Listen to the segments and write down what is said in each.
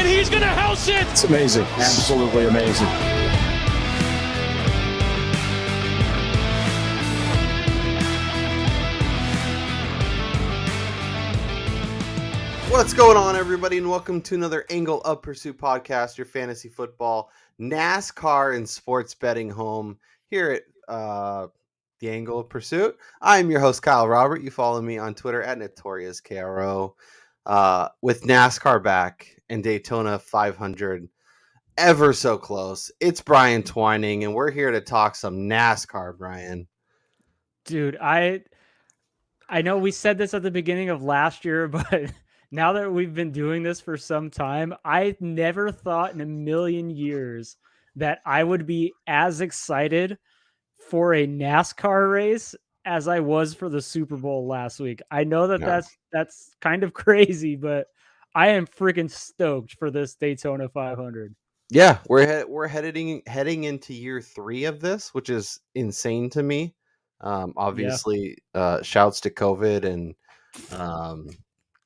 and he's going to house it. It's amazing. Absolutely amazing. What's going on, everybody, and welcome to another Angle of Pursuit podcast, your fantasy football, NASCAR, and sports betting home here at the Angle of Pursuit. I'm your host, Kyle Robert. You follow me on Twitter at NotoriousKRO. With NASCAR back and Daytona 500 ever so close, it's Brian Twining, and we're here to talk some NASCAR, Brian. Dude, I know we said this at the beginning of last year, but now that we've been doing this for some time, I never thought in a million years that I would be as excited for a NASCAR race as I was for the Super Bowl last week. I know that that's kind of crazy, but I am freaking stoked for this Daytona 500. Yeah, we're heading into year 3 of this, which is insane to me. Obviously, shouts to COVID and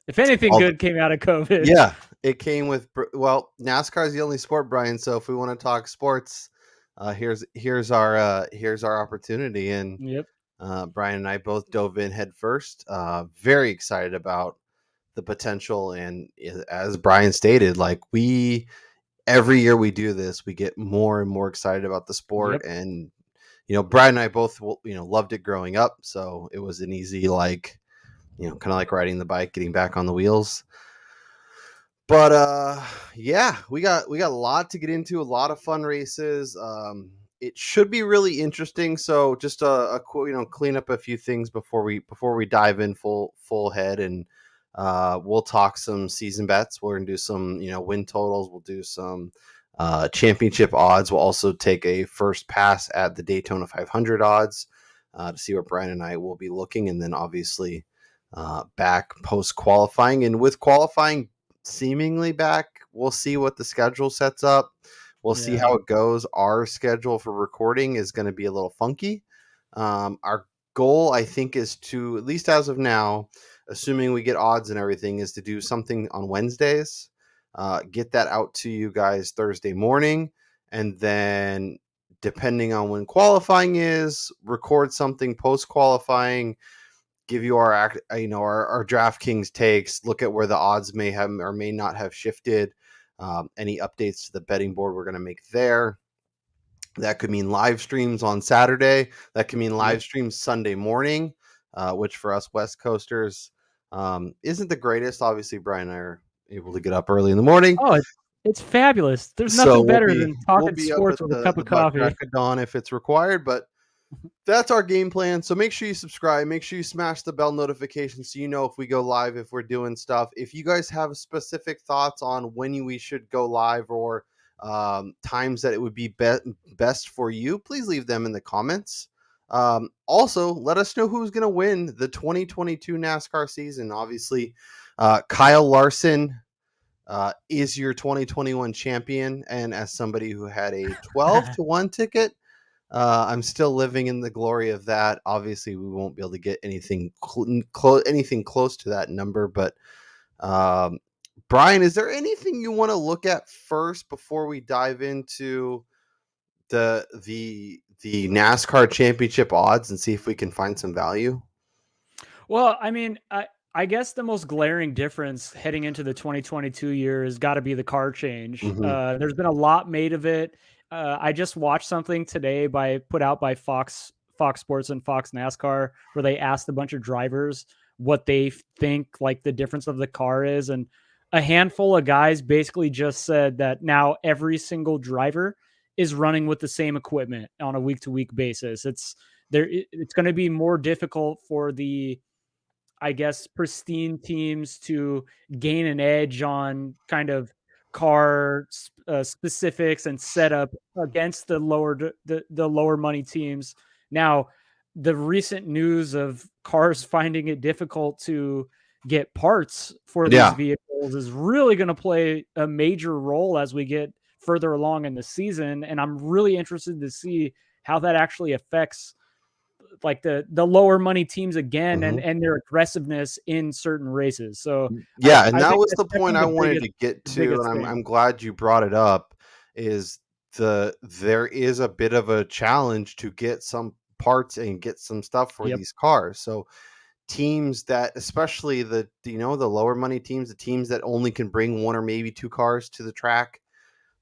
if anything good came out of COVID. Yeah, it came with NASCAR is the only sport, Brian. So if we want to talk sports, here's our opportunity. And Yep. Brian and I both dove in head first. Very excited about the potential, and as Brian stated, like every year we do this, we get more and more excited about the sport. Yep. And Brian and I both loved it growing up, so it was an easy kind of like riding the bike, getting back on the wheels. But yeah, we got a lot to get into, a lot of fun races. It should be really interesting. So just clean up a few things before we dive in full head, and we'll talk some season bets. We're gonna do some win totals. We'll do some championship odds. We'll also take a first pass at the Daytona 500 odds to see what Brian and I will be looking, and then obviously back post qualifying, and with qualifying seemingly back, we'll see what the schedule sets up. We'll see how it goes. Our schedule for recording is going to be a little funky. Our goal, I think, is to, at least as of now, assuming we get odds and everything, is to do something on Wednesdays, get that out to you guys Thursday morning, and then depending on when qualifying is, record something post qualifying, give you our DraftKings takes, look at where the odds may have or may not have shifted, any updates to the betting board we're going to make there. That could mean live streams on Saturday. That could mean live streams Sunday morning, which for us West Coasters isn't the greatest. Obviously, Brian and I are able to get up early in the morning. Oh, it's fabulous. There's nothing better than talking sports with a cup of coffee. Crack of dawn if it's required, but that's our game plan. So make sure you subscribe. Make sure you smash the bell notification so you know if we go live, if we're doing stuff. If you guys have specific thoughts on when we should go live, or times that it would be best for you, please leave them in the comments. Also, let us know who's going to win the 2022 NASCAR season. Obviously, Kyle Larson is your 2021 champion. And as somebody who had a 12-1 ticket, I'm still living in the glory of that. Obviously, we won't be able to get anything close to that number. But Brian, is there anything you want to look at first before we dive into the NASCAR Championship odds and see if we can find some value? Well, I mean, I guess the most glaring difference heading into the 2022 year has got to be the car change. Mm-hmm. There's been a lot made of it. I just watched something today put out by Fox Sports and Fox NASCAR, where they asked a bunch of drivers what they think like the difference of the car is, and a handful of guys basically just said that now every single driver is running with the same equipment on a week-to-week basis. It's going to be more difficult for the, I guess, pristine teams to gain an edge on kind of car specifics and setup against the lower money teams. Now, the recent news of cars finding it difficult to get parts for these vehicles is really going to play a major role as we get further along in the season. And I'm really interested to see how that actually affects like the lower money teams again, Mhm. and their aggressiveness in certain races. So Yeah, and I that think was that's the point definitely I the wanted to get to, and biggest I'm thing. I'm glad you brought it up, is there is a bit of a challenge to get some parts and get some stuff for Yep. these cars. So teams that, especially the lower money teams, the teams that only can bring one or maybe two cars to the track,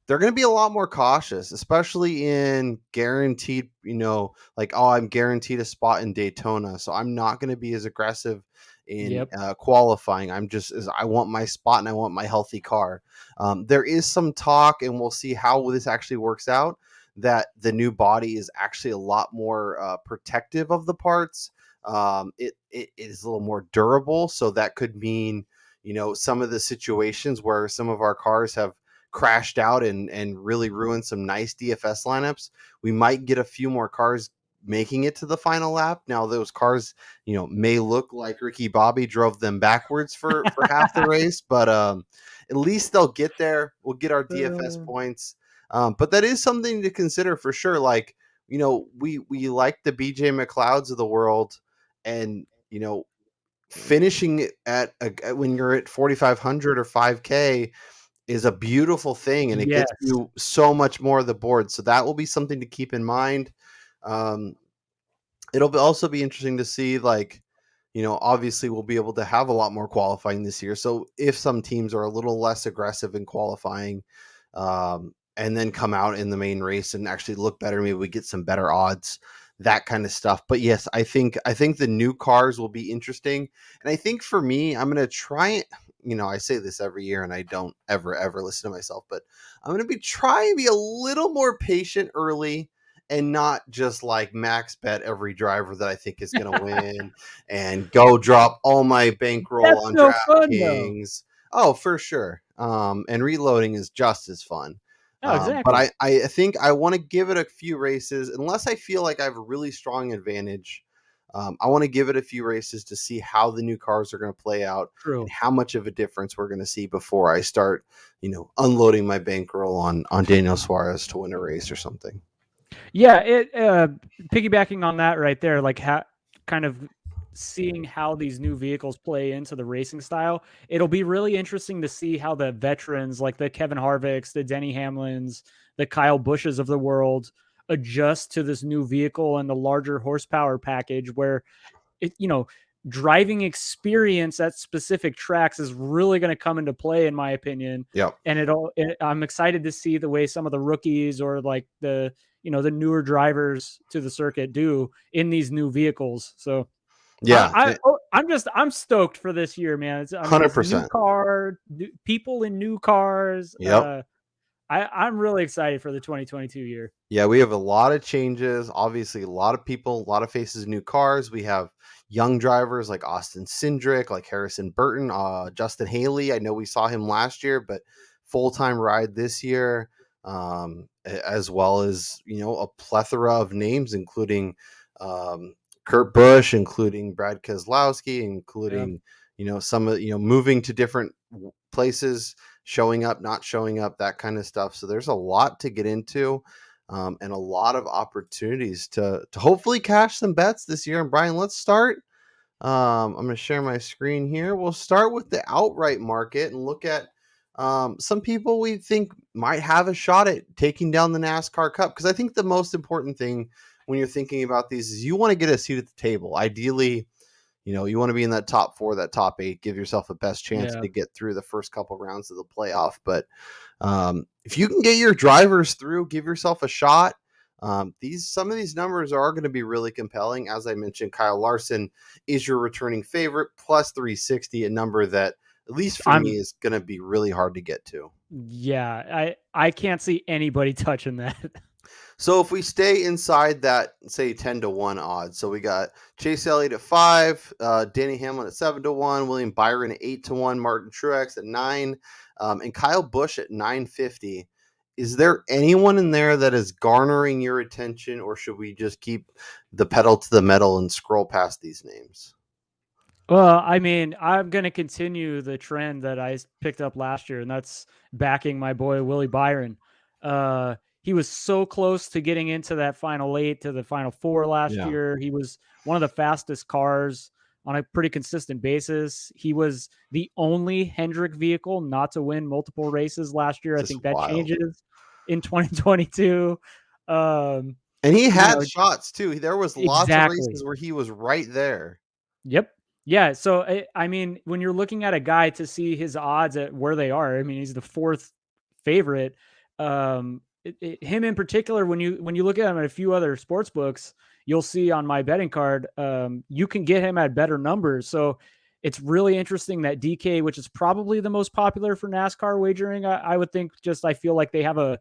they're going to be a lot more cautious, especially in guaranteed, like, oh, I'm guaranteed a spot in Daytona, so I'm not going to be as aggressive in Yep. qualifying. I want my spot and I want my healthy car. There is some talk, and we'll see how this actually works out, that the new body is actually a lot more protective of the parts. It is a little more durable, so that could mean, some of the situations where some of our cars have crashed out and really ruined some nice DFS lineups, we might get a few more cars making it to the final lap. Now those cars, may look like Ricky Bobby drove them backwards for half the race, but at least they'll get there. We'll get our DFS points. But that is something to consider for sure. Like, we like the BJ McLeods of the world, and finishing it when you're at 4,500 or 5K is a beautiful thing, and it gets Yes. you so much more of the board. So that will be something to keep in mind. Um, also be interesting to see, like, obviously we'll be able to have a lot more qualifying this year. So if some teams are a little less aggressive in qualifying, and then come out in the main race and actually look better, maybe we get some better odds, that kind of stuff. But yes, I think the new cars will be interesting. And I think for me, I'm going to try it. I say this every year and I don't ever listen to myself, but I'm going to trying to be a little more patient early, and not just like max bet every driver that I think is going to win and go drop all my bankroll That's on no fun though. DraftKings. Oh, for sure. And reloading is just as fun. No, But exactly. I think I want to give it a few races, unless I feel like I have a really strong advantage. I want to give it a few races to see how the new cars are going to play out and True. how much of a difference we're going to see before I start, unloading my bankroll on Daniel Suarez to win a race or something. Yeah, it piggybacking on that right there, like kind of seeing how these new vehicles play into the racing style. It'll be really interesting to see how the veterans like the Kevin Harvicks, the Denny Hamlins, the Kyle Bushes of the world adjust to this new vehicle and the larger horsepower package where it, driving experience at specific tracks is really going to come into play, in my opinion. Yep. And I'm excited to see the way some of the rookies or like the newer drivers to the circuit do in these new vehicles. So Yeah. I'm stoked for this year, man. It's new 100%. car, people in new cars. Yep. I'm really excited for the 2022 year. Yeah, we have a lot of changes. Obviously, a lot of people, a lot of faces, new cars. We have young drivers like Austin Cindric, like Harrison Burton, Justin Haley. I know we saw him last year, but full-time ride this year, as well as, a plethora of names, including Kurt Busch, including Brad Keselowski, Yeah. including, some of, moving to different places, showing up, not showing up, that kind of stuff. So there's a lot to get into, and a lot of opportunities to hopefully cash some bets this year. And Brian, let's start. I'm going to share my screen here. We'll start with the outright market and look at some people we think might have a shot at taking down the NASCAR Cup. Because I think the most important thing when you're thinking about these is you want to get a seat at the table. Ideally, you want to be in that top 4, that top 8, give yourself a best chance Yeah. to get through the first couple rounds of the playoff. But if you can get your drivers through, give yourself a shot. Some of these numbers are going to be really compelling. As I mentioned, Kyle Larson is your returning favorite, plus 360, a number that, at least for me, I'm is going to be really hard to get to. Yeah, I can't see anybody touching that. So if we stay inside that, say 10-1 odds, so we got Chase Elliott at 5, Danny Hamlin at 7-1, William Byron at 8-1, Martin Truex at 9, and Kyle Busch at 950. Is there anyone in there that is garnering your attention, or should we just keep the pedal to the metal and scroll past these names? Well, I mean, I'm going to continue the trend that I picked up last year, and that's backing my boy Willie Byron. he was so close to getting into that final 8 to the final 4 last Yeah. year. He was one of the fastest cars on a pretty consistent basis. He was the only Hendrick vehicle not to win multiple races last year. I Just think that wild. changes in 2022. Um, And he you know, had shots too. There was lots of exactly. races where he was right there. Yep. Yeah. So I mean, when you're looking at a guy to see his odds at where they are, I mean, he's the 4th favorite. Him in particular, when you look at him at a few other sports books, you'll see on my betting card, you can get him at better numbers. So it's really interesting that DK, which is probably the most popular for NASCAR wagering, I would think. Just I feel like they have a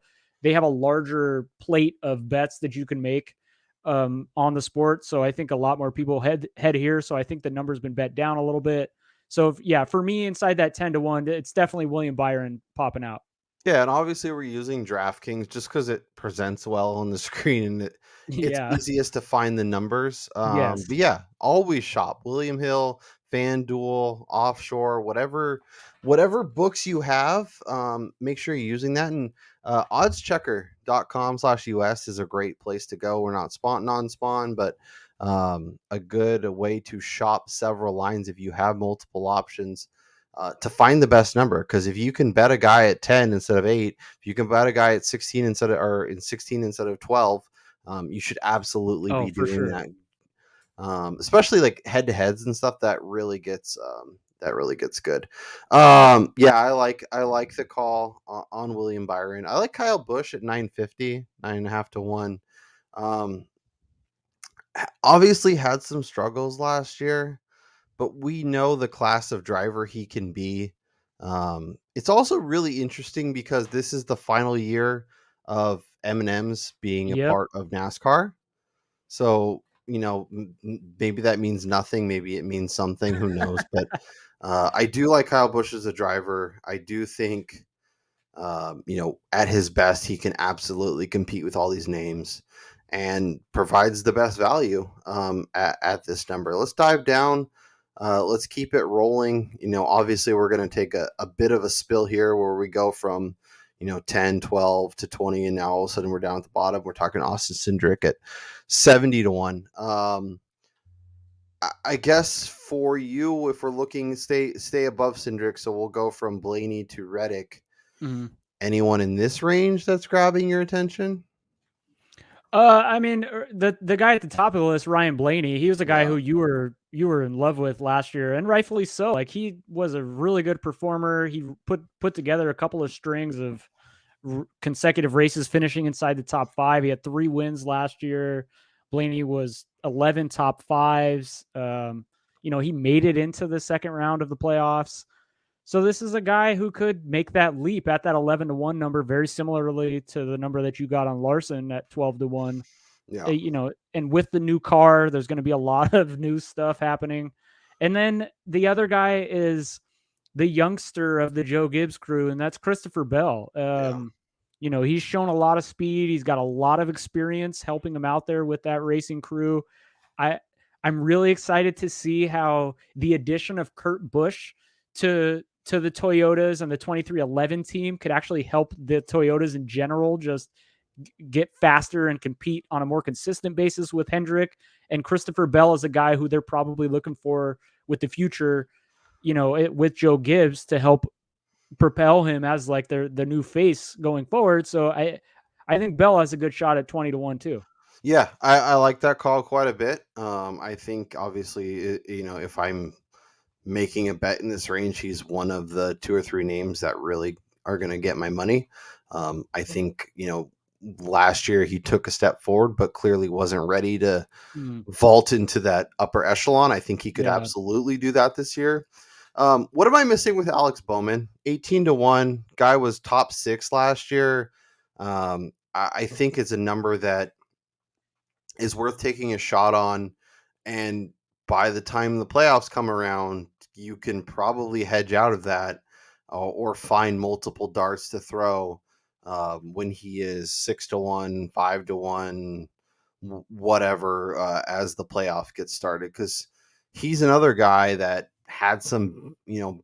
larger plate of bets that you can make on the sport. So I think a lot more people head here. So I think the number's been bet down a little bit. So yeah, for me, inside that 10-1, it's definitely William Byron popping out. Yeah, and obviously we're using DraftKings just because it presents well on the screen and it's Yeah. easiest to find the numbers. Yes. But yeah, always shop William Hill, FanDuel, Offshore, whatever books you have. Make sure you're using that. And oddschecker.com/US is a great place to go. We're not non-spawn, but a good way to shop several lines if you have multiple options. To find the best number, because if you can bet a guy at 10 instead of 8, if you can bet a guy at 16 in 16 instead of 12, you should absolutely Oh, be for doing sure. that. Especially like head to heads and stuff, that really gets good. Yeah, I like the call on William Byron. I like Kyle Busch at 950, 9.5 to 1. Um, Obviously had some struggles last year, but we know the class of driver he can be. It's also really interesting because this is the final year of M&M's being a Yep. part of NASCAR. So, maybe that means nothing. Maybe it means something. Who knows? But I do like Kyle Busch as a driver. I do think, at his best, he can absolutely compete with all these names and provides the best value at this number. Let's dive down. Let's keep it rolling. Obviously, we're going to take a bit of a spill here where we go from, 10, 12 to 20, and now all of a sudden we're down at the bottom. We're talking Austin Cindric at 70 to 1. I guess for you, if we're looking, stay above Cindric, so we'll go from Blaney to Reddick. Mhm. Anyone in this range that's grabbing your attention? I mean, the guy at the top of the list, Ryan Blaney, he was a guy Yeah. who you were in love with last year, and rightfully so. Like, he was a really good performer. He put together a couple of strings of consecutive races, finishing inside the top 5. He had 3 wins last year. Blaney was 11 top 5s. He made it into the second round of the playoffs. So this is a guy who could make that leap at that 11 to 1 number, very similarly to the number that you got on Larson at 12 to 1. Yeah. And with the new car, there's going to be a lot of new stuff happening. And then the other guy is the youngster of the Joe Gibbs crew, and that's Christopher Bell. Yeah. He's shown a lot of speed. He's got a lot of experience helping him out there with that racing crew. I I'm really excited to see how the addition of Kurt Busch to the Toyotas and the 2311 team could actually help the Toyotas in general just get faster and compete on a more consistent basis with Hendrick. And Christopher Bell is a guy who they're probably looking for with the future, with Joe Gibbs to help propel him as like the new face going forward. So I think Bell has a good shot at 20 to 1 too. Yeah, I like that call quite a bit. I think obviously, if I'm making a bet in this range, he's one of the 2 or 3 names that really are going to get my money. I think, last year he took a step forward, but clearly wasn't ready to Mm, vault into that upper echelon. I think he could yeah. absolutely do that this year. What am I missing with Alex Bowman? 18 to 1. Guy was top 6 last year. I think it's a number that is worth taking a shot on. And by the time the playoffs come around, you can probably hedge out of that or find multiple darts to throw when he is 6 to 1, 5 to 1, whatever, as the playoff gets started. Because he's another guy that had some,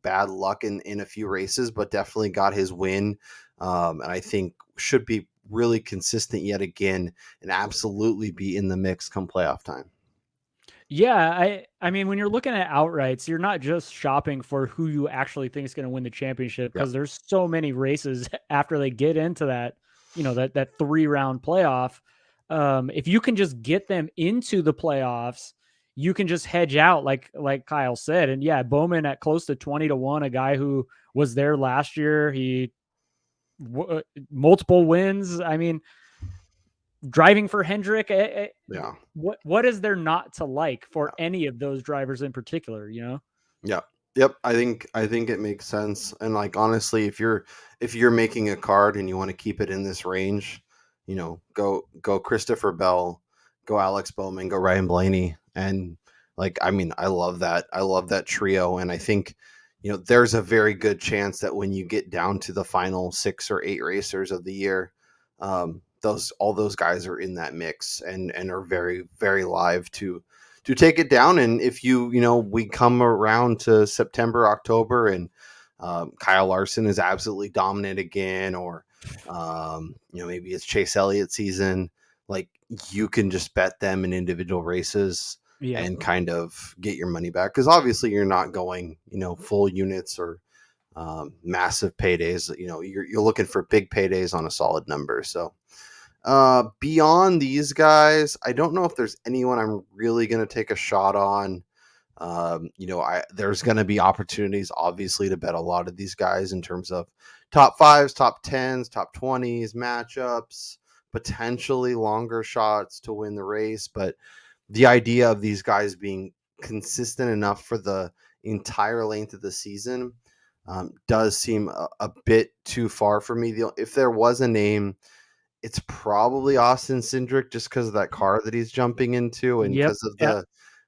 bad luck in a few races, but definitely got his win. And I think should be really consistent yet again and absolutely be in the mix come playoff time. Yeah, I mean, when you're looking at outrights, you're not just shopping for who you actually think is going to win the championship, Yep. because there's so many races after they get into that, that 3-round playoff. If you can just get them into the playoffs, you can just hedge out, like Kyle said. And yeah, Bowman at close to 20-1, a guy who was there last year. He multiple wins. I mean, driving for Hendrick, Yeah. what is there not to like for any of those drivers in particular? Yeah. Yep. I think it makes sense. And like honestly, if you're making a card and you want to keep it in this range, go Christopher Bell, go Alex Bowman, go Ryan Blaney. And like I mean, I love that. I love that trio. And I think, there's a very good chance that when you get down to the final 6 or 8 racers of the year, all those guys are in that mix and are very, very live to take it down. And if we come around to September, October, and Kyle Larson is absolutely dominant again, or maybe it's Chase Elliott season, like you can just bet them in individual races Yeah. and kind of get your money back, because obviously you're not going full units or massive paydays. You're looking for big paydays on a solid number. So beyond these guys, I don't know if there's anyone I'm really going to take a shot on. There's going to be opportunities, obviously, to bet a lot of these guys in terms of top 5s, top 10s, top 20s, matchups, potentially longer shots to win the race. But the idea of these guys being consistent enough for the entire length of the season does seem a bit too far for me. If there was a name, it's probably Austin Cindric, just because of that car that he's jumping into and Yep. because of Yeah,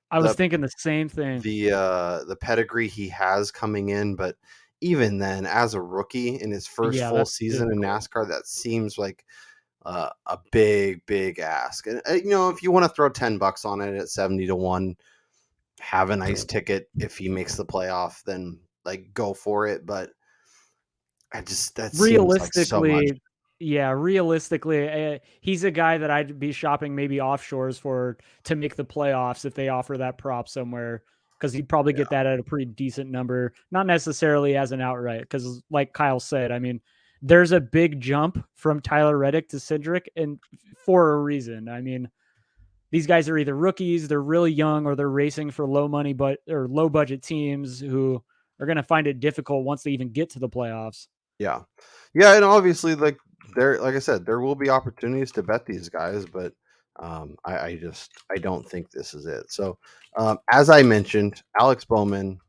I was the thinking the same thing. the pedigree he has coming in. But even then, as a rookie in his first Yeah, full that's season in difficult. NASCAR, that seems like a big ask. And if you want to throw $10 on it at 70-1, have a nice ticket. If he makes the playoff, then like go for it. But that seems like so much. Realistically, he's a guy that I'd be shopping maybe offshores for to make the playoffs if they offer that prop somewhere, because he'd probably Yeah. get that at a pretty decent number, not necessarily as an outright. Because, like Kyle said, I mean, there's a big jump from Tyler Reddick to Cindric, and for a reason. I mean, these guys are either rookies, they're really young, or they're racing for low money or low budget teams who are going to find it difficult once they even get to the playoffs. Yeah. Yeah, and obviously like I said, there will be opportunities to bet these guys, but I don't think this is it. So as I mentioned, Alex Bowman,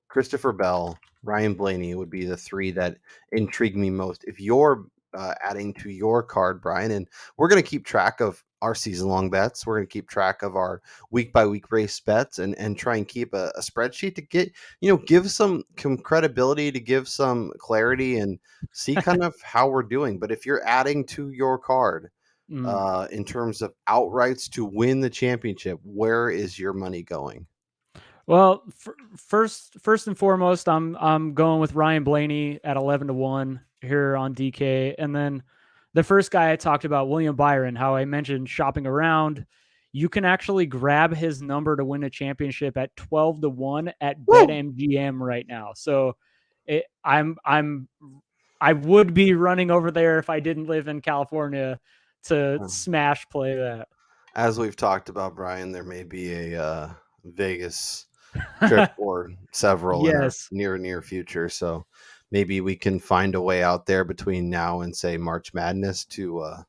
Christopher Bell, Ryan Blaney would be the 3 that intrigue me most. If you're adding to your card, Brian, and we're going to keep track of our season-long bets. We're going to keep track of our week-by-week race bets and try and keep a spreadsheet to get, give some credibility, to give some clarity and see kind of how we're doing. But if you're adding to your card Mm. in terms of outrights to win the championship, where is your money going? Well, first and foremost, I'm going with Ryan Blaney at 11-1 here on DK, and then the first guy I talked about, William Byron, how I mentioned shopping around. You can actually grab his number to win a championship at 12-1 at Woo! BetMGM right now. So I would be running over there if I didn't live in California to smash play that. As we've talked about, Brian, there may be a Vegas trip or several in our Yes. near future. So maybe we can find a way out there between now and say March Madness to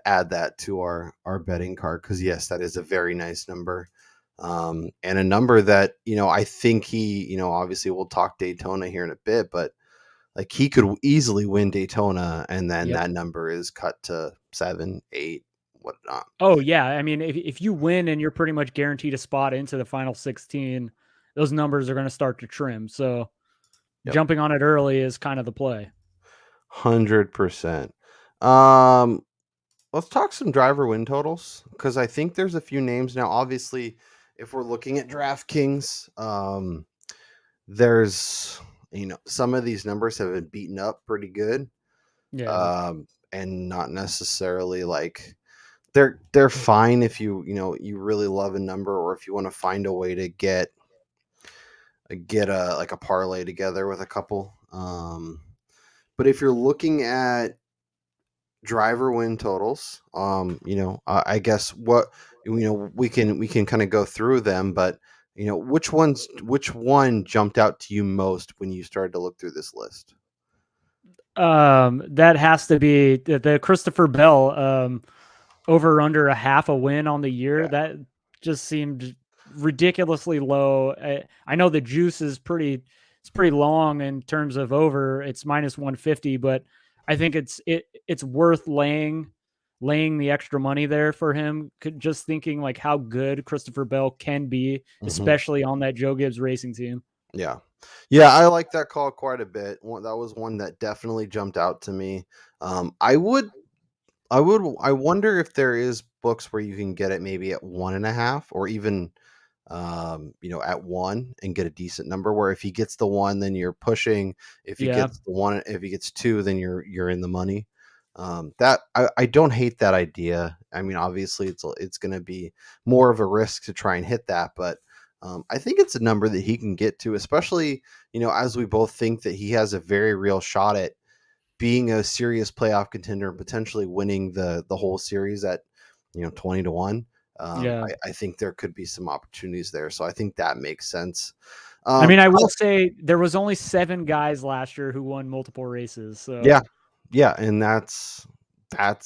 add that to our betting card. Because yes, that is a very nice number, and a number that I think he obviously we'll talk Daytona here in a bit, but like he could easily win Daytona, and then Yep. that number is cut to 7, 8, whatnot. Oh yeah, I mean, if you win and you're pretty much guaranteed a spot into the final 16, those numbers are going to start to trim. So Yep. jumping on it early is kind of the play. 100%. Let's talk some driver win totals, because I think there's a few names now. Obviously, if we're looking at DraftKings, there's some of these numbers have been beaten up pretty good. Yeah. and not necessarily like they're fine if you really love a number, or if you want to find a way to get a like a parlay together with a couple. But if you're looking at driver win totals, I guess what we can kind of go through them, but which one jumped out to you most when you started to look through this list? That has to be the Christopher Bell over under a half a win on the year. Yeah. That just seemed ridiculously low. I know the juice is pretty long in terms of over. It's minus 150, but I think it's worth laying the extra money there for him. Just thinking like how good Christopher Bell can be, Mhm. especially on that Joe Gibbs racing team. Yeah. Yeah, I like that call quite a bit. That was one that definitely jumped out to me. I wonder if there is books where you can get it maybe at 1.5, or even at one, and get a decent number, where if he gets the one, then you're pushing. Yeah. If he gets two, then you're in the money. That I don't hate that idea. I mean, obviously it's going to be more of a risk to try and hit that, but I think it's a number that he can get to, especially, as we both think that he has a very real shot at being a serious playoff contender and potentially winning the whole series at 20-1. Yeah. I think there could be some opportunities there, so I think that makes sense. I mean, I will say there was only 7 guys last year who won multiple races. So Yeah, and that's a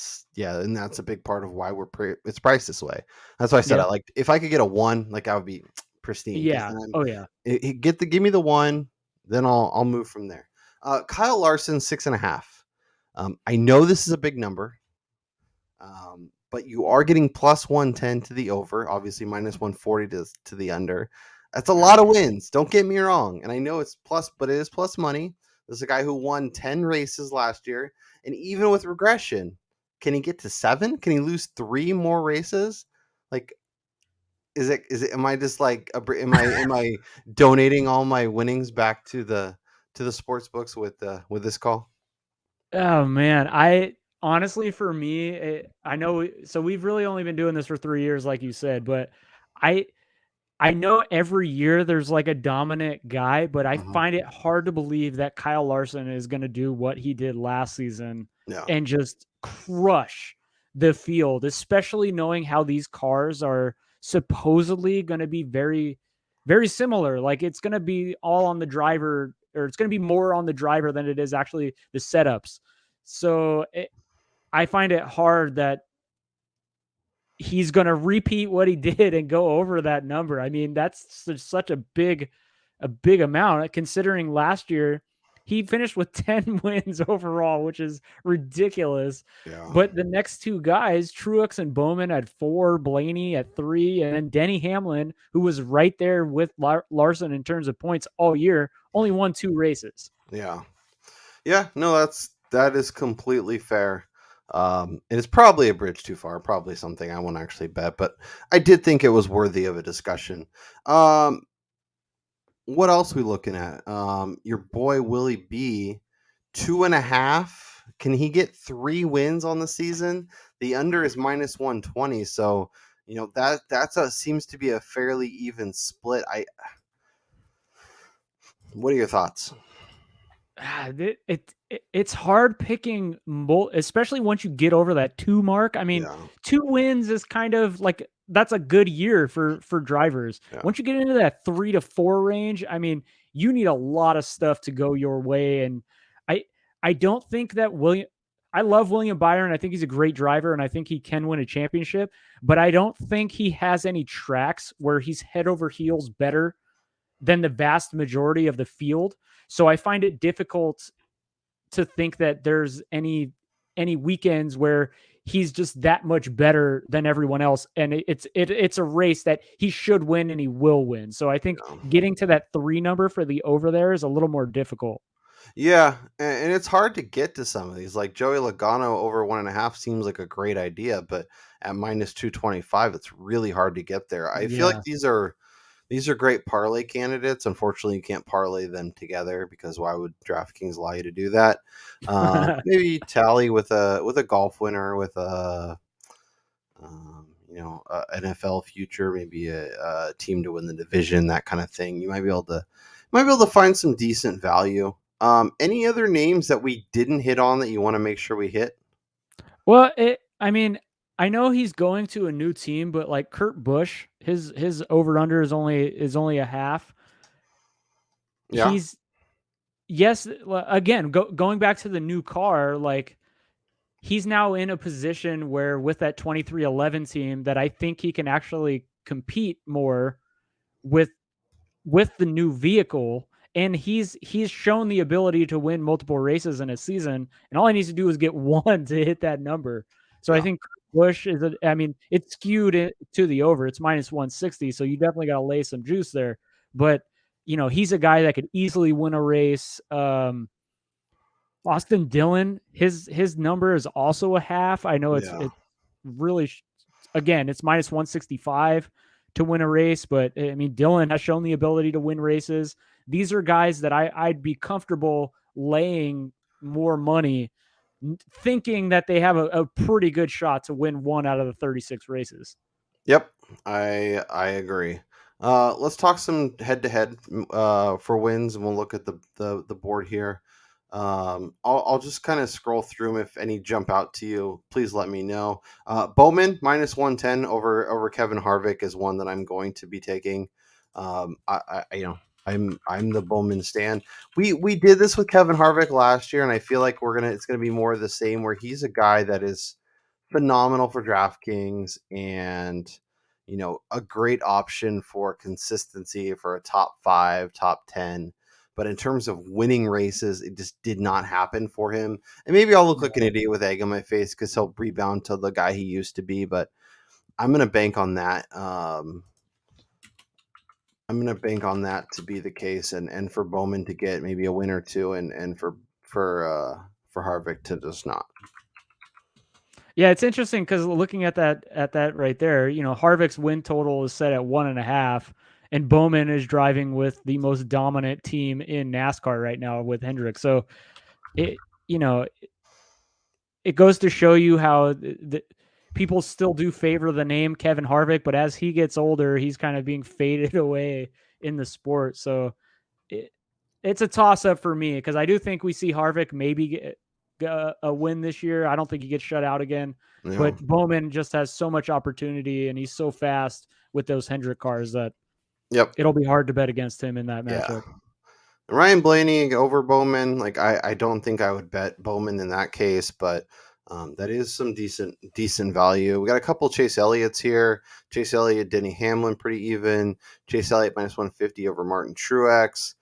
big part of why it's priced this way. That's why I said yeah, I like, if I could get a one, like, I would be pristine, because yeah, then I'm oh yeah, give me the one, then I'll move from there. Kyle Larson 6.5. I know this is a big number, but you are getting plus 110 to the over, obviously minus 140 to the under. That's a lot of wins. Don't get me wrong. And I know it's plus, but it is plus money. There's a guy who won 10 races last year. And even with regression, can he get to 7? Can he lose 3 more races? Like, am I just like, am I donating all my winnings back to the sports books with this call? Oh man, I honestly, for me, I know. So we've really only been doing this for 3 years, like you said, but I I know every year there's like a dominant guy, but I Mhm. find it hard to believe that Kyle Larson is going to do what he did last season Yeah. and just crush the field, especially knowing how these cars are supposedly going to be very, very similar. Like it's going to be all on the driver, or it's going to be more on the driver than it is actually the setups. So I find it hard that he's going to repeat what he did and go over that number. I mean, that's such a big amount considering last year he finished with 10 wins overall, which is ridiculous. Yeah. But the next 2 guys, Truex and Bowman at 4, Blaney at 3, and then Denny Hamlin, who was right there with Larson in terms of points all year, only won 2 races. Yeah. Yeah, no, that is completely fair. And it's probably a bridge too far, probably something I won't actually bet, but I did think it was worthy of a discussion. What else we looking at? Your boy Willie B, 2.5. Can he get 3 wins on the season? The under is minus 120, so that's seems to be a fairly even split. What are your thoughts? It's hard picking, especially once you get over that 2 mark. I mean, Yeah, 2 wins is kind of like that's a good year for drivers. yeah, Once you get into that 3 to 4 range, I mean, you need a lot of stuff to go your way. And I I don't think that I love William Byron. I think he's a great driver, and I think he can win a championship. But I don't think he has any tracks where he's head over heels better than the vast majority of the field. So I find it difficult to think that there's any weekends where he's just that much better than everyone else, and it's a race that he should win and he will win. So I think yeah. getting to that 3 number for the over there is a little more difficult. Yeah, and it's hard to get to some of these. Like Joey Logano over 1.5 seems like a great idea, but at minus 225, it's really hard to get there. I feel like Yeah. These are great parlay candidates. Unfortunately, you can't parlay them together because why would DraftKings allow you to do that? Maybe tally with a golf winner, with a NFL future, maybe a team to win the division, that kind of thing. You might be able to find some decent value. Any other names that we didn't hit on that you want to make sure we hit? Well, I mean, I know he's going to a new team, but like Kurt Busch, his over under is only a half. Yeah. He's yes, again, going back to the new car, like he's now in a position where with that 2311 team that I think he can actually compete more with the new vehicle, and he's shown the ability to win multiple races in a season, and all he needs to do is get one to hit that number. So I Yeah. think Bush I mean, it's skewed to the over. It's minus 160, so you definitely got to lay some juice there. But he's a guy that could easily win a race. Austin Dillon, his number is also a half. I know it's Yeah. really again, it's minus 165 to win a race, but I mean, Dillon has shown the ability to win races. These are guys that I'd be comfortable laying more money, thinking that they have a pretty good shot to win one out of the 36 races. Yep, I agree. Let's talk some head to head for wins, and we'll look at the board here. I'll just kind of scroll through them. If any jump out to you, please let me know. Bowman minus 110 over Kevin Harvick is one that I'm going to be taking. I'm the Bowman stan. We did this with Kevin Harvick last year, and I feel like it's gonna be more of the same, where he's a guy that is phenomenal for DraftKings, and a great option for consistency for a top 5, top 10. But in terms of winning races, it just did not happen for him. And maybe I'll look like an idiot with egg on my face because he'll rebound to the guy he used to be. But I'm gonna bank on that. I'm gonna bank on that to be the case, and for Bowman to get maybe a win or two, and for Harvick to just not. Yeah, it's interesting because looking at that right there, Harvick's win total is set at 1.5, and Bowman is driving with the most dominant team in NASCAR right now with Hendrick. So it it goes to show you how people still do favor the name Kevin Harvick, but as he gets older, he's kind of being faded away in the sport. So it's a toss up for me because I do think we see Harvick maybe get a win this year. I don't think he gets shut out again, but Bowman just has so much opportunity, and he's so fast with those Hendrick cars that it'll be hard to bet against him in that matchup. Yeah. Ryan Blaney over Bowman, like I don't think I would bet Bowman in that case, but that is some decent value. We got a couple Chase Elliott's here. Chase Elliott, Denny Hamlin, pretty even. Chase Elliott minus 150 over Martin Truex.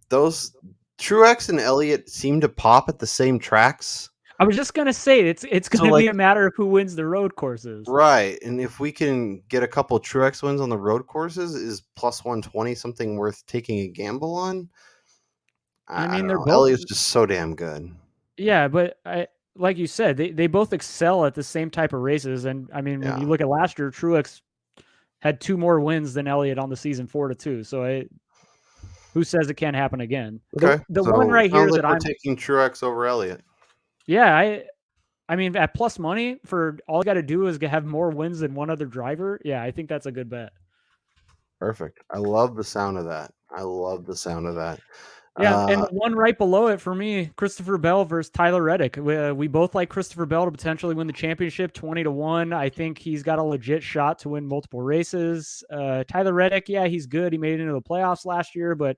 Those Truex and Elliott seem to pop at the same tracks. I was just gonna say it's gonna be a matter of who wins the road courses, right? And if we can get a couple Truex wins on the road courses, is plus 120 something worth taking a gamble on? I mean, they're both. Elliott's just so damn good. Yeah, but like you said, they both excel at the same type of races, and I mean, when you look at last year, Truex had 2 more wins than Elliott on the season, 4-2. So who says it can't happen again? Okay, the one right here that I'm taking Truex over Elliott. Yeah, I mean, at plus money for all you got to do is have more wins than one other driver. Yeah, I think that's a good bet. Perfect. I love the sound of that. Yeah, and the one right below it for me, Christopher Bell versus Tyler Reddick. We both like Christopher Bell to potentially win the championship, 20-1. I think he's got a legit shot to win multiple races. Tyler Reddick, yeah, he's good. He made it into the playoffs last year, but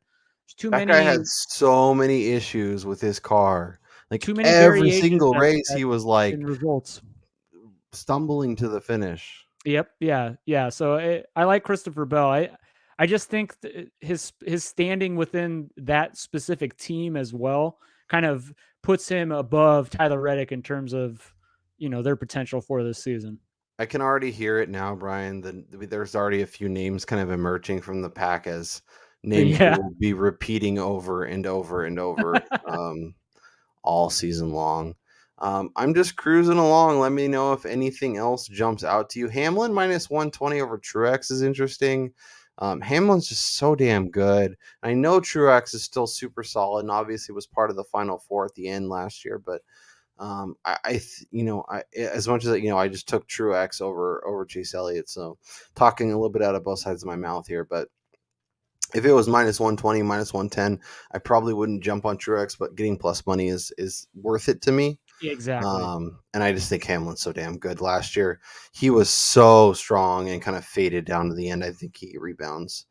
there's too many. That guy had so many issues with his car. Like too many every single race, he was like in results stumbling to the finish. Yep. Yeah. So I like Christopher Bell. I just think his standing within that specific team as well kind of puts him above Tyler Reddick in terms of their potential for this season. I can already hear it now, Brian. There's already a few names kind of emerging from the pack as names we will be repeating over and over and over all season long. I'm just cruising along. Let me know if anything else jumps out to you. Hamlin minus 120 over Truex is interesting. Hamlin's just so damn good. I know Truex is still super solid, and obviously was part of the Final Four at the end last year. But as much as I just took Truex over Chase Elliott. So talking a little bit out of both sides of my mouth here, but if it was minus 120, minus 110, I probably wouldn't jump on Truex, but getting plus money is worth it to me. Exactly. And I just think Hamlin's so damn good. Last year, he was so strong and kind of faded down to the end. I think he rebounds.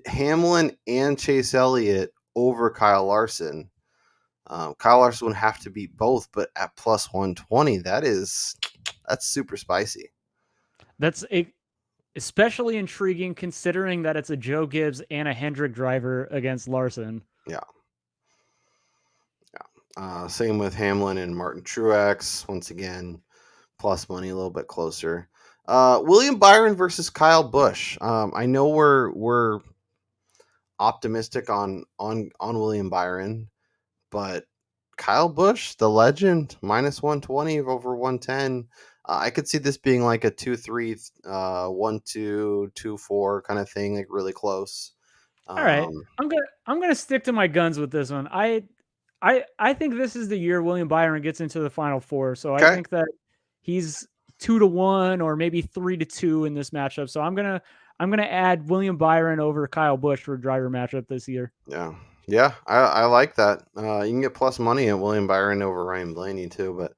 Hamlin and Chase Elliott over Kyle Larson. Kyle Larson would have to beat both, but at plus 120, that's super spicy. That's especially intriguing considering that it's a Joe Gibbs and a Hendrick driver against Larson. Yeah. Same with Hamlin and Martin Truex. Once again, plus money, a little bit closer. William Byron versus Kyle Busch. I know we're optimistic on William Byron, but Kyle Busch, the legend, minus 120 over 110. I could see this being like a 2-3, 1-2, 2-4 kind of thing, like really close. All right, I'm gonna stick to my guns with this one. I think this is the year William Byron gets into the Final Four. So I think that he's 2-1 or maybe 3-2 in this matchup. So I'm gonna add William Byron over Kyle Busch for a driver matchup this year. Yeah, I like that. You can get plus money at William Byron over Ryan Blaney too, but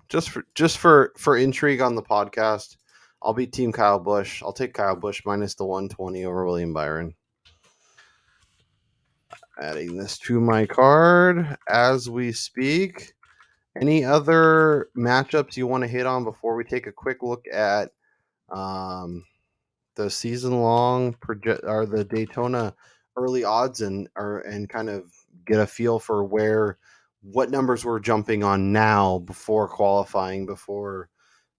just for intrigue on the podcast, I'll be Team Kyle Busch. I'll take Kyle Busch minus the 120 over William Byron. Adding this to my card as we speak. Any other matchups you want to hit on before we take a quick look at the season-long project or the Daytona early odds and kind of get a feel for what numbers we're jumping on now before qualifying, before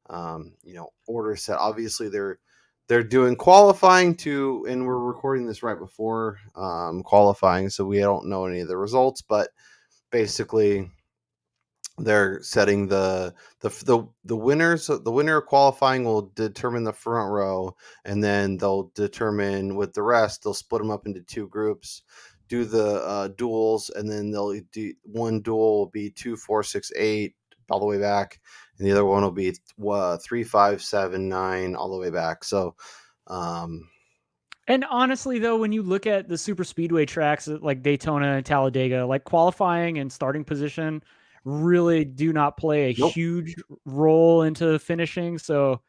order set. Obviously, they're doing qualifying and we're recording this right before qualifying, so we don't know any of the results. But basically, they're setting the winners. The winner of qualifying will determine the front row, and then they'll determine with the rest. They'll split them up into two groups, do the duels, and then they'll do one duel will be 2, 4, 6, 8 all the way back, and the other one will be 3, 5, 7, 9 all the way back. So. And honestly, though, when you look at the super speedway tracks like Daytona and Talladega, like qualifying and starting position really do not play a huge role into finishing. So,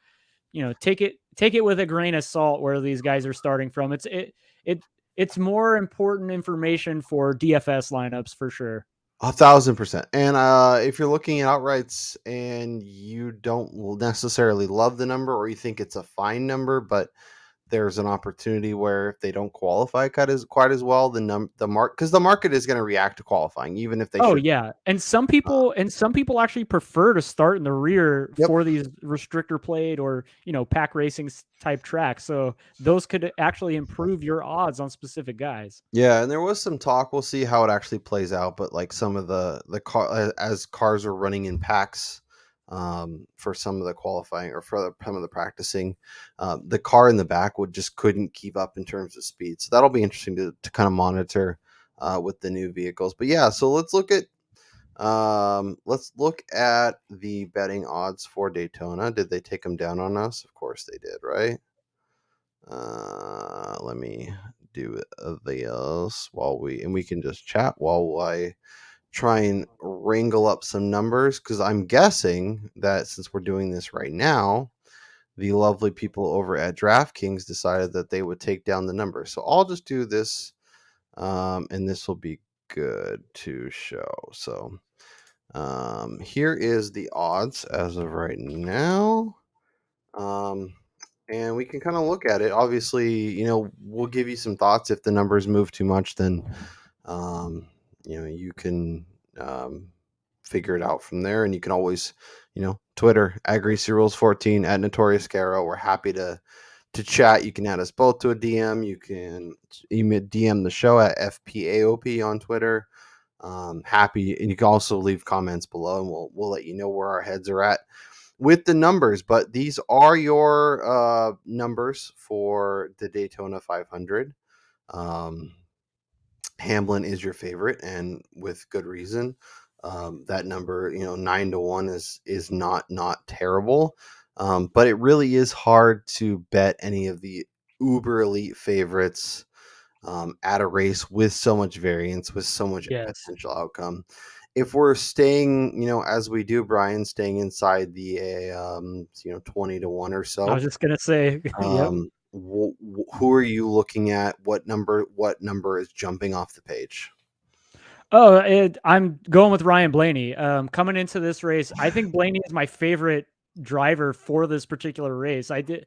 take it with a grain of salt where these guys are starting from. It's more important information for DFS lineups for sure. 1,000%. And if you're looking at outrights and you don't necessarily love the number, or you think it's a fine number, but there's an opportunity where if they don't qualify quite as well, because the market is going to react to qualifying, even if they should. Yeah, and some people actually prefer to start in the rear for these restrictor plate or pack racing type tracks. So those could actually improve your odds on specific guys. Yeah, and there was some talk. We'll see how it actually plays out. But like some of the car as cars are running in packs. For some of the qualifying or for some of the practicing, the car in the back couldn't keep up in terms of speed. So that'll be interesting to kind of monitor with the new vehicles. But yeah, so let's look at the betting odds for Daytona. Did they take them down on us? Of course they did, right? Let me do this we can just chat while I try and wrangle up some numbers, because I'm guessing that since we're doing this right now, the lovely people over at DraftKings decided that they would take down the number. So I'll just do this, and this will be good to show. So here is the odds as of right now. And we can kind of look at it. Obviously, we'll give you some thoughts. If the numbers move too much, then you can figure it out from there. And you can always, Twitter @GreasyRules14 @Notorious Caro. We're happy to chat. You can add us both to a DM. You can email DM the show at FPAOP on Twitter. Happy, and you can also leave comments below, and we'll let you know where our heads are at with the numbers, but these are your numbers for the Daytona 500. Um, Hamlin is your favorite, and with good reason. That number, 9-1 is not terrible, but it really is hard to bet any of the uber elite favorites at a race with so much variance, with so much Yes. potential outcome. If we're staying, as we do, Brian, staying inside the 20-1 or I was so, just gonna say, yep. who are you looking at? What number is jumping off the page? I'm going with Ryan Blaney. Coming into this race, I think Blaney is my favorite driver for this particular race. I did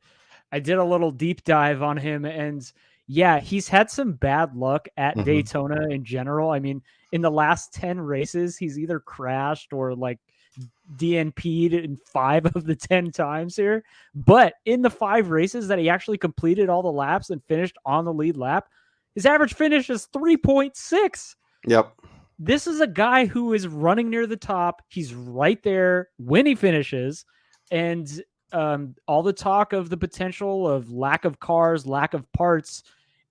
a little deep dive on him, and yeah, he's had some bad luck at Mhm. Daytona in general. I mean, in the last 10 races, he's either crashed or like DNP'd in 5 of the 10 times here. But in the 5 races that he actually completed all the laps and finished on the lead lap, his average finish is 3.6. Yep. This is a guy who is running near the top. He's right there when he finishes. And all the talk of the potential of lack of cars, lack of parts,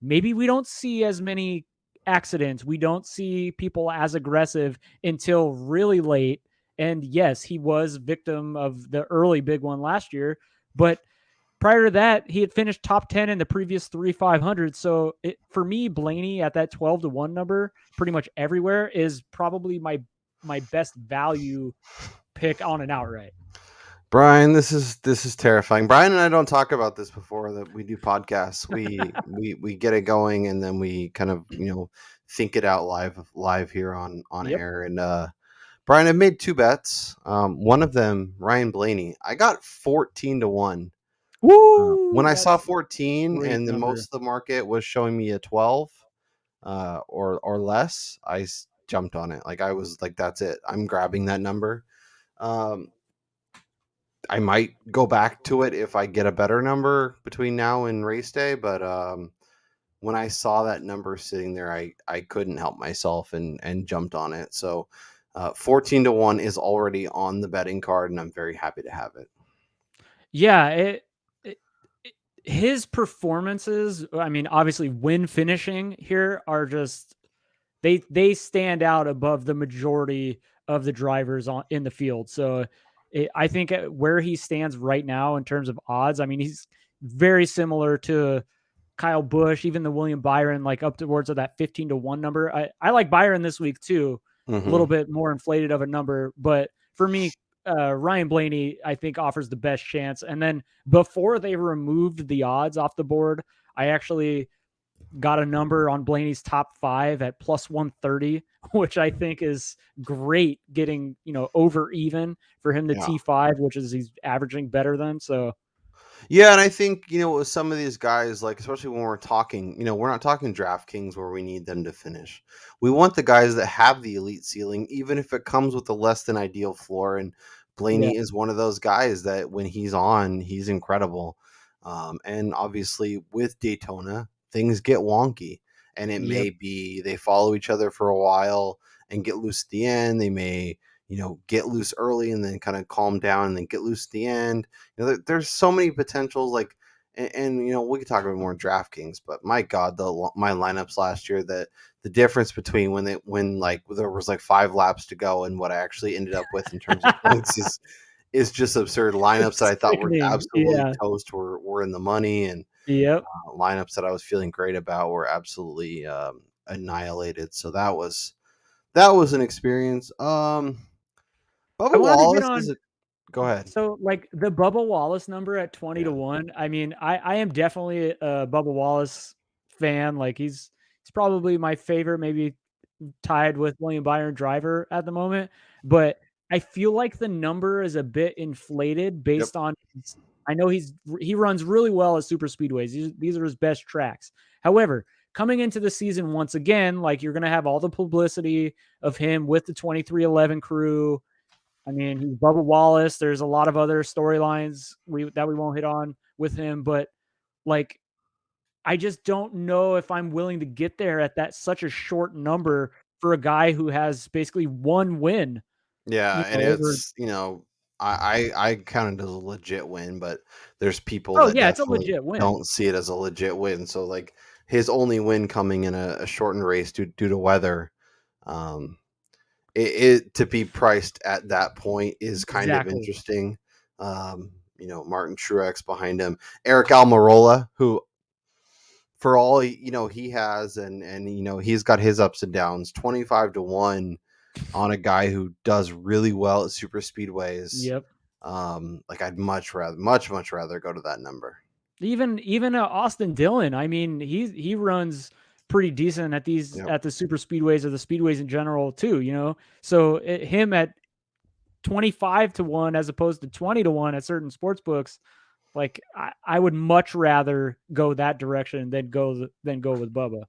maybe we don't see as many accidents. We don't see people as aggressive until really late. And yes, he was victim of the early big one last year, but prior to that, he had finished top 10 in the previous 3 500. So for me, Blaney at that 12-1 number, pretty much everywhere, is probably my best value pick on an outright. Brian, this is terrifying. Brian and I don't talk about this before that we do podcasts. We get it going and then we kind of think it out live here on Yep. air. And Brian, I've made 2 bets. One of them, Ryan Blaney. I got 14-1. When Woo! I saw That's 14 great and the number. most of the market was showing me a 12 or less, jumped on it. Like I was like, that's it. I'm grabbing that number. Um, I might go back to it if I get a better number between now and race day, but when I saw that number sitting there, I couldn't help myself and jumped on it. So 14-1 is already on the betting card, and I'm very happy to have it. Yeah, it his performances, I mean, obviously when finishing here are just they stand out above the majority of the drivers in the field. So I think where he stands right now in terms of odds, I mean, he's very similar to Kyle Busch, even the William Byron, like up towards of that 15-1 number. I like Byron this week too, a little Mm-hmm. bit more inflated of a number, but for me, Ryan Blaney, I think offers the best chance. And then before they removed the odds off the board, I actually got a number on Blaney's top 5 at plus 130, which I think is great, getting, over even for him to Yeah. T5, which is he's averaging better than. So Yeah, and I think, with some of these guys, like especially when we're talking, we're not talking DraftKings where we need them to finish. We want the guys that have the elite ceiling, even if it comes with a less than ideal floor. And yeah, Blaney is one of those guys that when he's on, he's incredible. And obviously with Daytona, things get wonky. And it yep, may be they follow each other for a while and get loose at the end. They may, get loose early and then kind of calm down and then get loose at the end. There's so many potentials, like, and we could talk about more DraftKings, but my God, my lineups last year, that the difference between when like there was like 5 laps to go and what I actually ended up with in terms of points is just absurd. Lineups that I it's thought were sickening. absolutely Yeah, toast were in the money, and yep. lineups that I was feeling great about were absolutely annihilated. So that was an experience. I Bubba wanted to hit Wallace is on a go ahead. so like the Bubba Wallace number at 20 to Yeah. 1. I mean, I am definitely a Bubba Wallace fan. Like he's probably my favorite, maybe tied with William Byron driver at the moment. But I feel like the number is a bit inflated Yep. based on I know he runs really well at super speedways. These are his best tracks. However, coming into the season once again, like you're gonna have all the publicity of him with the 2311 crew. I mean, he's Bubba Wallace. There's a lot of other storylines we won't hit on with him, but like I just don't know if I'm willing to get there at that such a short number for a guy who has basically one win, Yeah, and over it's, I count it as a legit win, but there's people Oh that yeah, it's a definitely legit win. don't see it as a legit win. So like his only win coming in a shortened race due to weather, um, it to be priced at that point is kind of Exactly. interesting. Martin Truex behind him, Eric Almirola, who for all he has, and he's got his ups and downs. 25-1 on a guy who does really well at super speedways. Yep. Like I'd much rather go to that number. Even Austin Dillon. I mean, he runs pretty decent at these Yep. at the super speedways or the speedways in general too. So him at 25-1 as opposed to 20-1 at certain sports books. Like I would much rather go that direction than go with Bubba.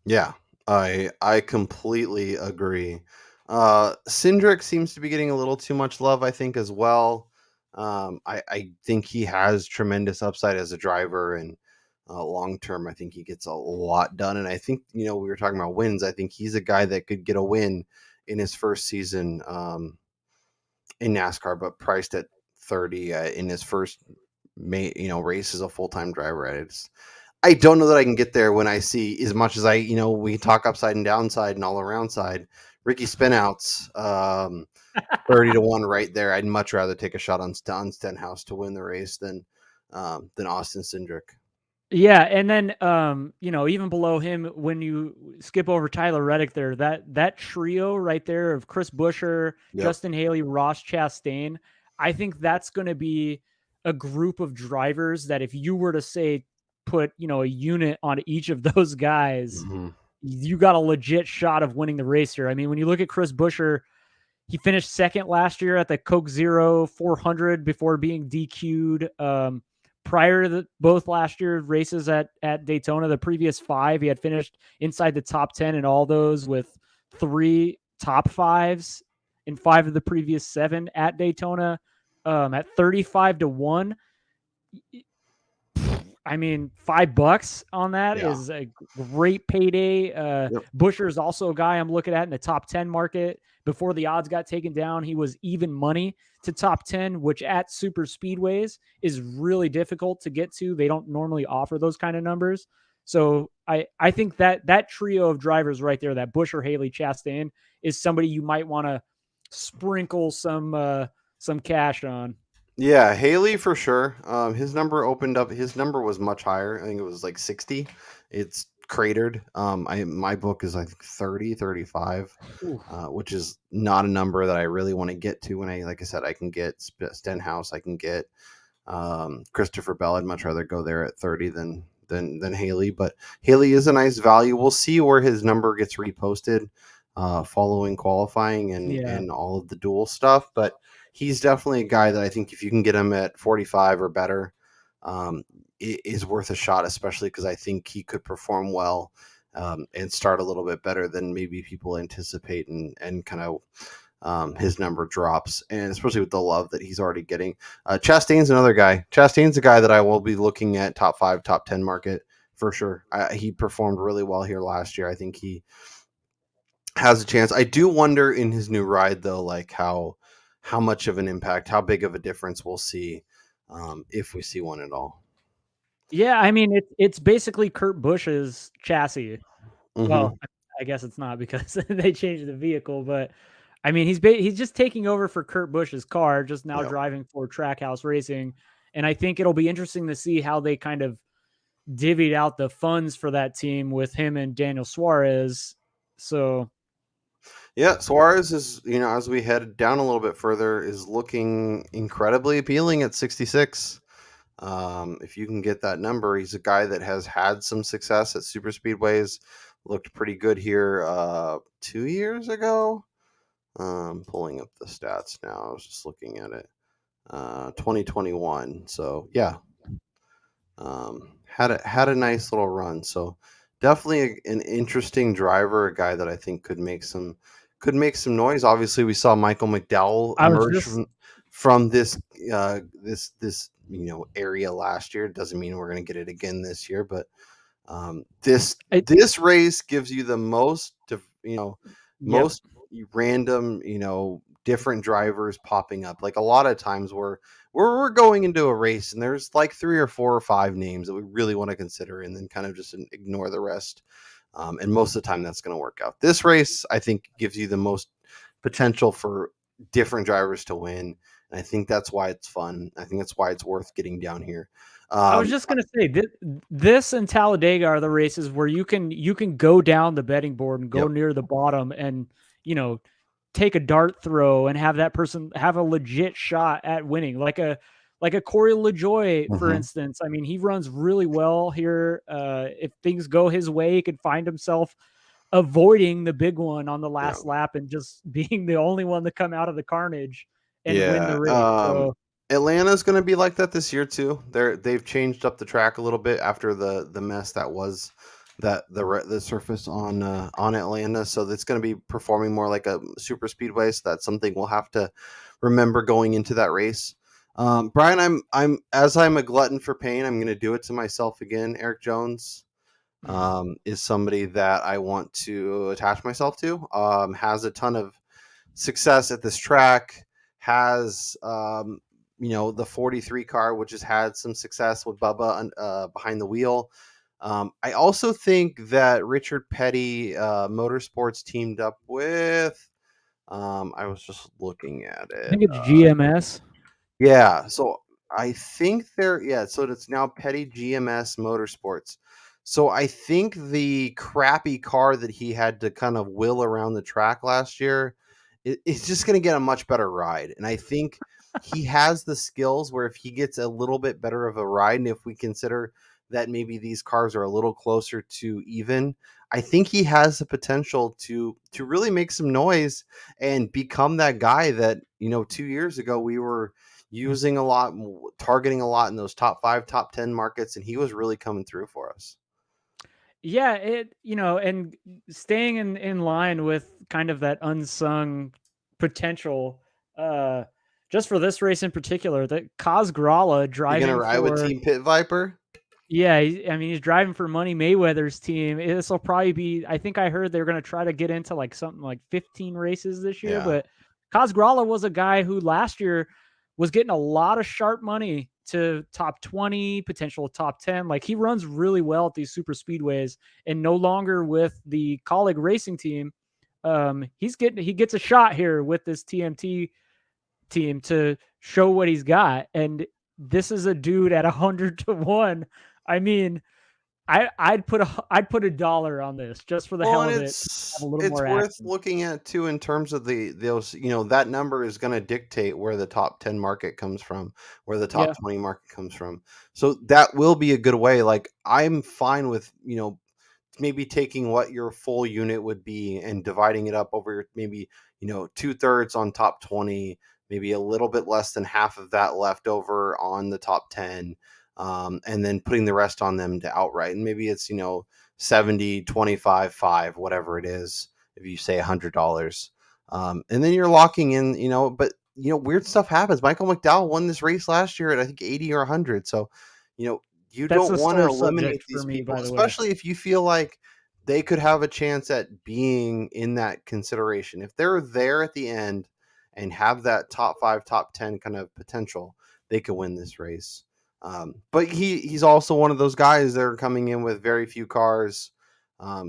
Yeah, I completely agree. Cindric seems to be getting a little too much love, I think, as well. I think he has tremendous upside as a driver, and long term, I think he gets a lot done. And I think we were talking about wins. I think he's a guy that could get a win in his first season in NASCAR, but priced at 30 in his first race as a full time driver. I don't know that I can get there when I see as much as we talk upside and downside and all around side. Ricky Spinouts, 30-1 right there. I'd much rather take a shot on Stenhouse to win the race than Austin Cindric. Yeah, and then even below him, when you skip over Tyler Reddick there, that trio right there of Chris Buescher, Yep. Justin Haley, Ross Chastain, I think that's going to be a group of drivers that if you were to say put a unit on each of those guys, Mm-hmm. you got a legit shot of winning the race here. I mean, when you look at Chris Buescher, he finished second last year at the Coke Zero 400 before being DQ'd. Prior to both last year's races at Daytona, the previous 5, he had finished inside the top 10 in all those with 3 top 5s in 5 of the previous 7 at Daytona. At 35-1, I mean, $5 on that Yeah. is a great payday. Yep. Buescher is also a guy I'm looking at in the top 10 market. Before the odds got taken down, he was even money to top 10, which at super speedways is really difficult to get to. They don't normally offer those kind of numbers. So I think that trio of drivers right there, that Buescher, Haley, Chastain, is somebody you might want to sprinkle some cash on. Yeah, Haley for sure. His number opened up. His number was much higher. I think it was like 60. It's cratered. My book is like 30, 35, which is not a number that I really want to get to. Like I said, I can get Stenhouse. I can get Christopher Bell. I'd much rather go there at 30 than Haley. But Haley is a nice value. We'll see where his number gets reposted following qualifying and all of the dual stuff. But he's definitely a guy that I think if you can get him at 45 or better, it is worth a shot, especially because I think he could perform well and start a little bit better than maybe people anticipate and kind of his number drops, and especially with the love that he's already getting. Chastain's another guy. Chastain's a guy that I will be looking at top 5, top 10 market for sure. He performed really well here last year. I think he has a chance. I do wonder in his new ride though, like how much of an impact, how big of a difference we'll see if we see one at all. Yeah, I mean it's basically Kurt Busch's chassis. Mm-hmm. Well, I guess it's not because they changed the vehicle, but I mean he's just taking over for Kurt Busch's car, just now driving for Trackhouse Racing, and I think it'll be interesting to see how they kind of divvied out the funds for that team with him and Daniel Suarez. So yeah, Suarez is, as we head down a little bit further, is looking incredibly appealing at 66. If you can get that number, he's a guy that has had some success at super speedways, looked pretty good here 2 years ago. Pulling up the stats now. I was just looking at it. 2021. So yeah, had a nice little run. So definitely an interesting driver, a guy that I think could make some noise. Obviously, we saw Michael McDowell emerge from this area last year. It doesn't mean we're going to get it again this year, but this race gives you the most most random different drivers popping up. Like a lot of times we're going into a race and there's like 3 or 4 or 5 names that we really want to consider, and then kind of just ignore the rest. And most of the time that's going to work out. This race, I think, gives you the most potential for different drivers to win. And I think that's why it's fun. I think that's why it's worth getting down here. I was just gonna say this and Talladega are the races where you can go down the betting board and go Yep. near the bottom and take a dart throw and have that person have a legit shot at winning, like a Corey LaJoie, for instance. I mean, he runs really well here. If things go his way, he could find himself avoiding the big one on the last lap and just being the only one to come out of the carnage and win the race. So Atlanta's going to be like that this year too. They've changed up the track a little bit after the mess that was the surface on Atlanta. So it's going to be performing more like a super speedway. So that's something we'll have to remember going into that race. Brian, I'm a glutton for pain. I'm going to do it to myself again. Eric Jones is somebody that I want to attach myself to. Has a ton of success at this track. Has the 43 car, which has had some success with Bubba behind the wheel. I also think that Richard Petty Motorsports teamed up with. I was just looking at it. I think it's GMS. Yeah, so I think so it's now Petty GMS Motorsports. So I think the crappy car that he had to kind of will around the track last year, it's just going to get a much better ride. And I think he has the skills where if he gets a little bit better of a ride, and if we consider that maybe these cars are a little closer to even, I think he has the potential to really make some noise and become that guy that, 2 years ago we were using a lot, targeting a lot in those top 5, top 10 markets, and he was really coming through for us. Yeah, and staying in line with kind of that unsung potential, just for this race in particular, that Kaz Grala You driving gonna ride with Team Pit Viper? Yeah, he's driving for Money Mayweather's team. This will probably be, I think I heard they're going to try to get into like something like 15 races this year, but Kaz Grala was a guy who last year was getting a lot of sharp money to top 20, potential top 10. Like, he runs really well at these super speedways, and no longer with the colleague racing team. He gets a shot here with this TMT team to show what he's got. And this is a dude at 100-1. I mean, I'd put $1 on this just for the hell of it. It's more worth action. looking at too in terms of those, that number is going to dictate where the top 10 market comes from, where the top 20 market comes from. So that will be a good way. Like, I'm fine with, maybe taking what your full unit would be and dividing it up over maybe, 2/3 on top 20, maybe a little bit less than half of that left over on the top 10. And then putting the rest on them to outright. And maybe it's, 70, 25, 5, whatever it is, if you say $100. And then you're locking in, but, weird stuff happens. Michael McDowell won this race last year at, I think, 80 or 100. So, you That's don't a want to sore eliminate subject these for me, people, by the way. especially if you feel like they could have a chance at being in that consideration. If they're there at the end and have that top 5, top 10 kind of potential, they could win this race. But he's also one of those guys that are coming in with very few cars.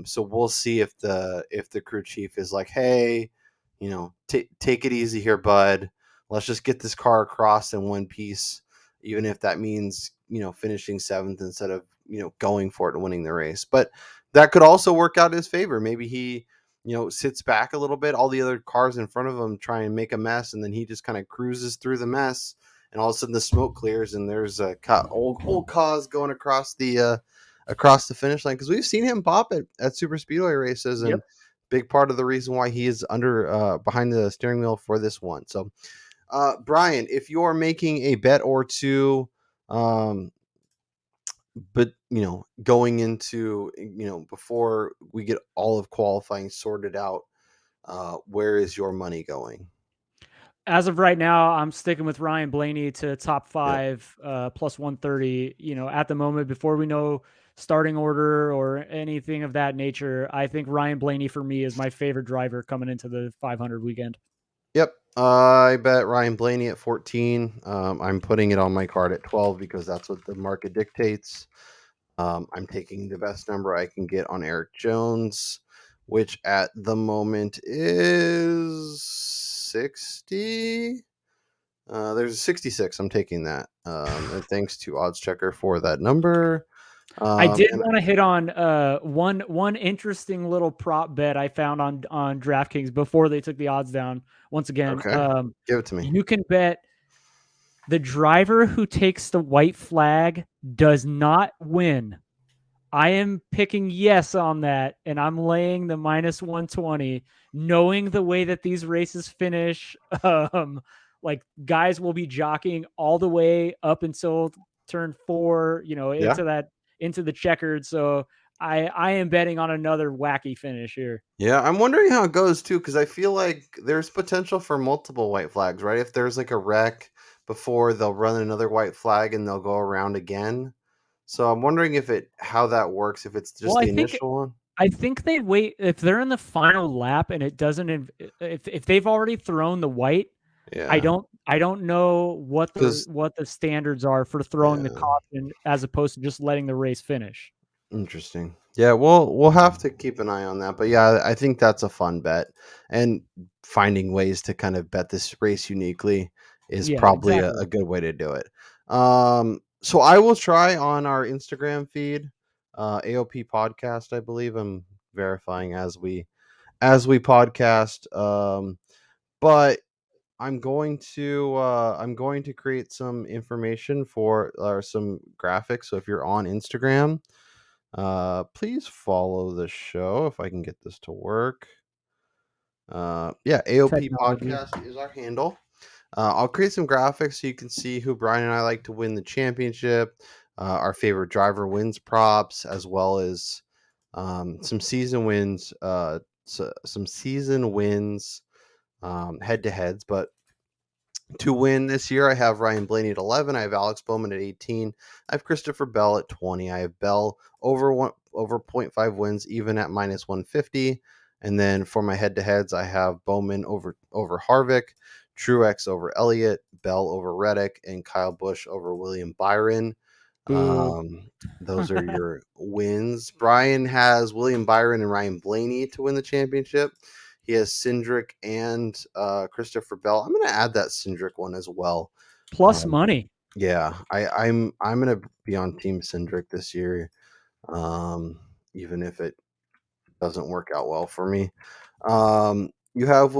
So we'll see if the crew chief is like, hey, take it easy here, bud. Let's just get this car across in one piece, even if that means, finishing 7th instead of, going for it and winning the race. But that could also work out in his favor. Maybe he, sits back a little bit. All the other cars in front of him try and make a mess, and then he just kind of cruises through the mess. And all of a sudden the smoke clears and there's a old cause going across the finish line, because we've seen him pop at super speedway races, and big part of the reason why he is under behind the steering wheel for this one. So Brian, if you're making a bet or two, but going into before we get all of qualifying sorted out, where is your money going? As of right now, I'm sticking with Ryan Blaney to top 5, plus 130. At the moment, before we know starting order or anything of that nature, I think Ryan Blaney for me is my favorite driver coming into the 500 weekend. Yep, I bet Ryan Blaney at 14. I'm putting it on my card at 12 because that's what the market dictates. I'm taking the best number I can get on Eric Jones, which at the moment is 60. There's a 66. I'm taking that. And thanks to Odds Checker for that number. I did And want to hit on one interesting little prop bet I found on DraftKings before they took the odds down. Once again, okay, give it to me. you can bet the driver who takes the white flag does not win. I am picking yes on that, and I'm laying the minus 120, knowing the way that these races finish. Like guys will be jockeying all the way up until turn 4, Yeah. into the checkered. So I am betting on another wacky finish here. Yeah, I'm wondering how it goes too, because I feel like there's potential for multiple white flags, right? If there's like a wreck before, they'll run another white flag and they'll go around again. So I'm wondering how that works, if it's just Well, the initial one. I think they wait if they're in the final lap and it doesn't if they've already thrown the white. Yeah, I don't know because what the standards are for throwing the yeah, caution as opposed to just letting the race finish. interesting. Yeah, we'll have to keep an eye on that. But yeah, I think that's a fun bet, and finding ways to kind of bet this race uniquely is Yeah, probably a, exactly. a good way to do it. So I will try on our Instagram feed, AOP podcast. I believe I'm verifying as we podcast. But I'm going to create some information for or some graphics. So if you're on Instagram, please follow the show if I can get this to work. Yeah, AOP Technology. podcast is our handle. I'll create some graphics so you can see who Brian and I like to win the championship, our favorite driver wins props, as well as some season wins, some season wins head to heads. But to win this year, I have Ryan Blaney at 11. I have Alex Bowman at 18. I have Christopher Bell at 20. I have Bell over 0.5 wins, even at minus 150. And then for my head-to-heads, I have Bowman over Harvick, Truex over Elliott, Bell over Reddick, and Kyle Busch over William Byron. Boo. Those are your wins. Brian has William Byron and Ryan Blaney to win the championship. He has Cindric and Christopher Bell. I'm going to add that Cindric one as well. Plus money. Yeah, I'm going to be on Team Cindric this year, even if it doesn't work out well for me. You have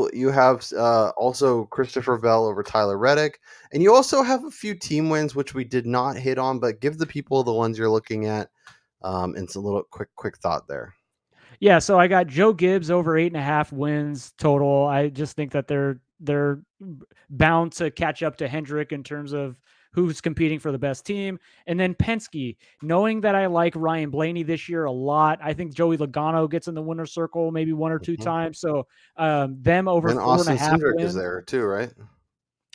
also Christopher Bell over Tyler Reddick, and you also have a few team wins which we did not hit on, but give the people the ones you're looking at. And it's a little quick thought there. Yeah, so I got Joe Gibbs over 8.5 wins total. I just think that they're bound to catch up to Hendrick in terms of who's competing for the best team. And then Penske, knowing that I like Ryan Blaney this year a lot, I think Joey Logano gets in the winner's circle maybe one or two Mhm. times. So them over And four and a Austin half Cindric is wins. there too, right?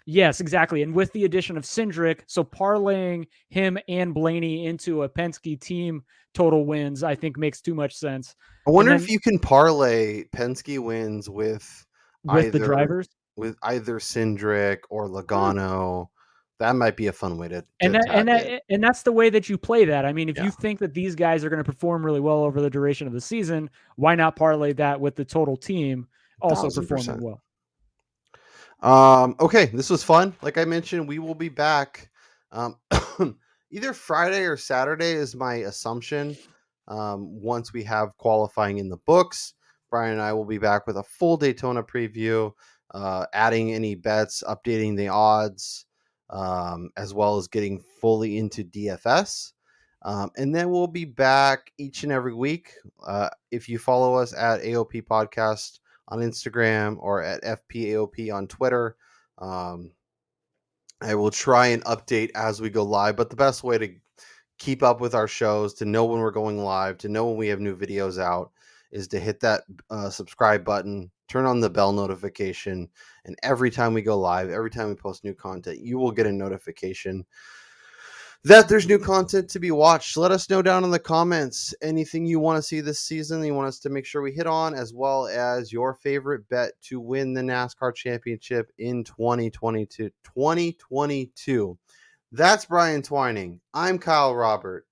Yes, exactly. And with the addition of Cindric, so parlaying him and Blaney into a Penske team total wins, I think makes too much sense. I And wonder if then you can parlay Penske wins with the either drivers, with either Cindric or huh. Logano. That might be a fun way to And that and attack it. that and that's the way that you play that. I mean, if you Yeah, think that these guys are going to perform really well over the duration of the season, why not parlay that with the total team also thousand performing percent. well? Okay, this was fun. Like I mentioned, we will be back. Um, either Friday or Saturday is my assumption. Once we have qualifying in the books, Brian and I will be back with a full Daytona preview, adding any bets, updating the odds, as well as getting fully into DFS. And then we'll be back each and every week. If you follow us at AOP Podcast on Instagram or at FPAOP on Twitter, um, I will try and update as we go live. But the best way to keep up with our shows, to know when we're going live, to know when we have new videos out, is to hit that subscribe button, turn on the bell notification, and every time we go live, every time we post new content, you will get a notification that there's new content to be watched. Let us know down in the comments anything you want to see this season, you want us to make sure we hit on, as well as your favorite bet to win the NASCAR Championship in 2022. That's Brian Twining. I'm Kyle Robert.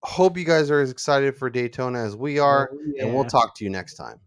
Hope you guys are as excited for Daytona as we are, Oh, and we'll yeah. talk to you next time.